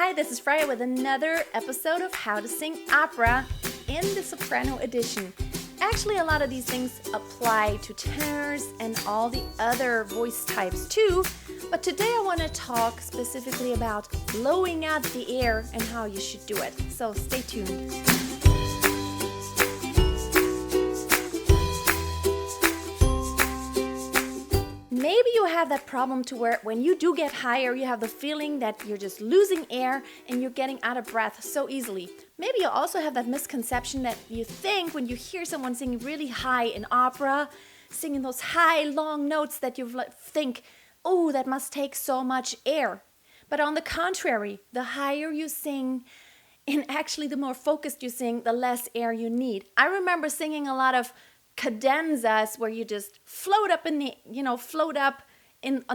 Hi, this is Freya with another episode of How to Sing Opera in the Soprano edition. Actually, a lot of these things apply to tenors and all the other voice types too, but today I want to talk specifically about blowing out the air and how you should do it. So stay tuned. Maybe you have that problem to where when you do get higher, you have the feeling that you're just losing air and you're getting out of breath so easily. Maybe you also have that misconception that you think when you hear someone singing really high in opera, singing those high, long notes that you think, oh, that must take so much air. But on the contrary, the higher you sing and actually the more focused you sing, the less air you need. I remember singing a lot of cadenzas where you just float up on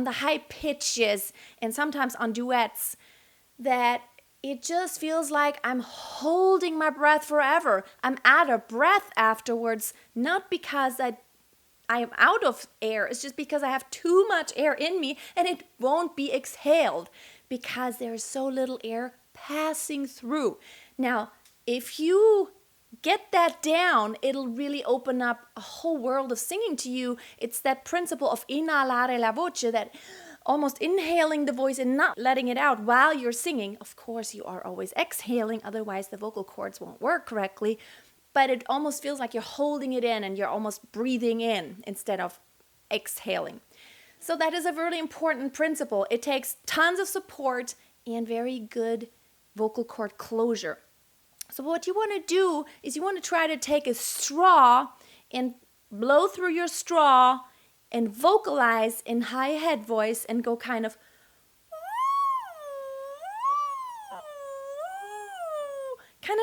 the high pitches and sometimes on duets, that it just feels like I'm holding my breath forever. I'm out of breath afterwards, not because I am out of air. It's just because I have too much air in me and it won't be exhaled because there's so little air passing through. Now, if you get that down, it'll really open up a whole world of singing to you. It's that principle of inhalare la voce, that almost inhaling the voice and not letting it out while you're singing. Of course, you are always exhaling, otherwise the vocal cords won't work correctly. But it almost feels like you're holding it in and you're almost breathing in instead of exhaling. So that is a really important principle. It takes tons of support and very good vocal cord closure. So what you want to do is you want to try to take a straw and blow through your straw and vocalize in high head voice and go kind of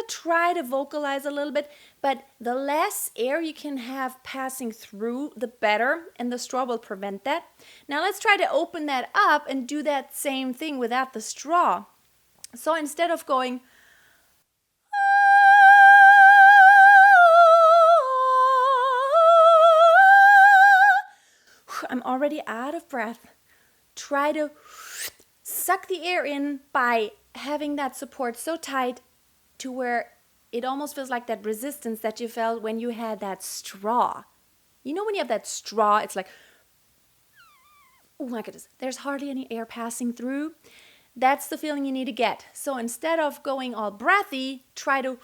try to vocalize a little bit, but the less air you can have passing through, the better, and the straw will prevent that. Now let's try to open that up and do that same thing without the straw. So instead of going I'm already out of breath. Try to suck the air in by having that support so tight to where it almost feels like that resistance that you felt when you had that straw. You know when you have that straw, it's like, oh my goodness, there's hardly any air passing through. That's the feeling you need to get. So instead of going all breathy, try to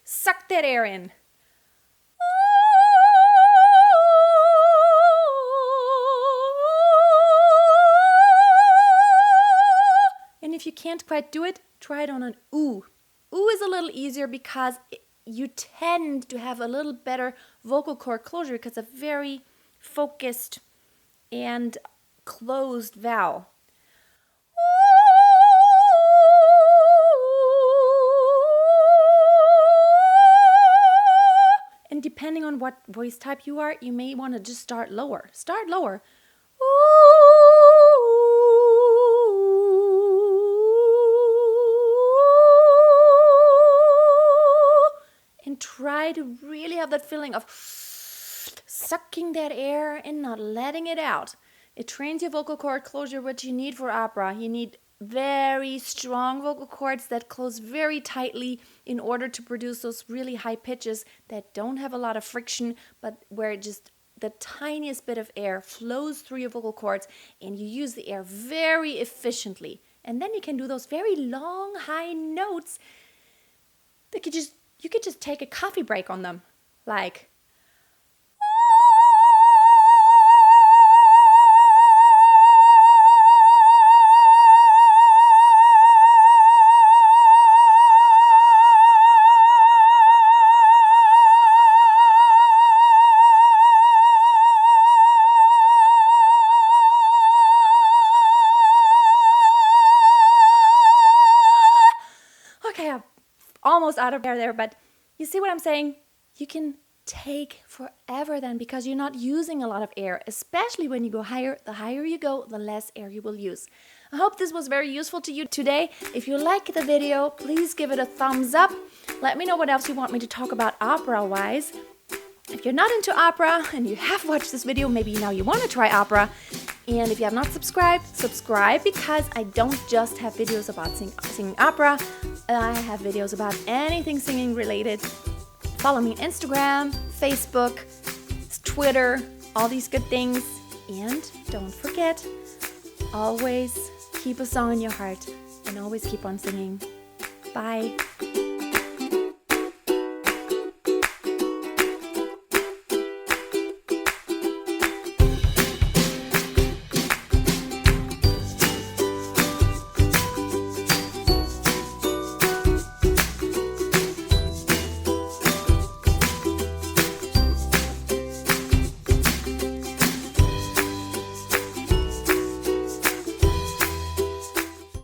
suck that air in. If you can't quite do it, try it on an ooh. Ooh is a little easier because you tend to have a little better vocal cord closure because it's a very focused and closed vowel. And depending on what voice type you are, you may want to just start lower. Start lower. Try to really have that feeling of sucking that air and not letting it out. It trains your vocal cord closure, what you need for opera. You need very strong vocal cords that close very tightly in order to produce those really high pitches that don't have a lot of friction, but where just the tiniest bit of air flows through your vocal cords and you use the air very efficiently. And then you can do those very long, high notes that you could just take a coffee break on them, like. Okay, I'm almost out of air there, but you see what I'm saying? You can take forever then because you're not using a lot of air, especially when you go higher. The higher you go, the less air you will use. I hope this was very useful to you today. If you like the video, please give it a thumbs up. Let me know what else you want me to talk about opera-wise. If you're not into opera and you have watched this video, maybe now you want to try opera, And if you have not subscribed, subscribe, because I don't just have videos about singing opera. I have videos about anything singing related. Follow me on Instagram, Facebook, Twitter, all these good things. And don't forget, always keep a song in your heart and always keep on singing. Bye.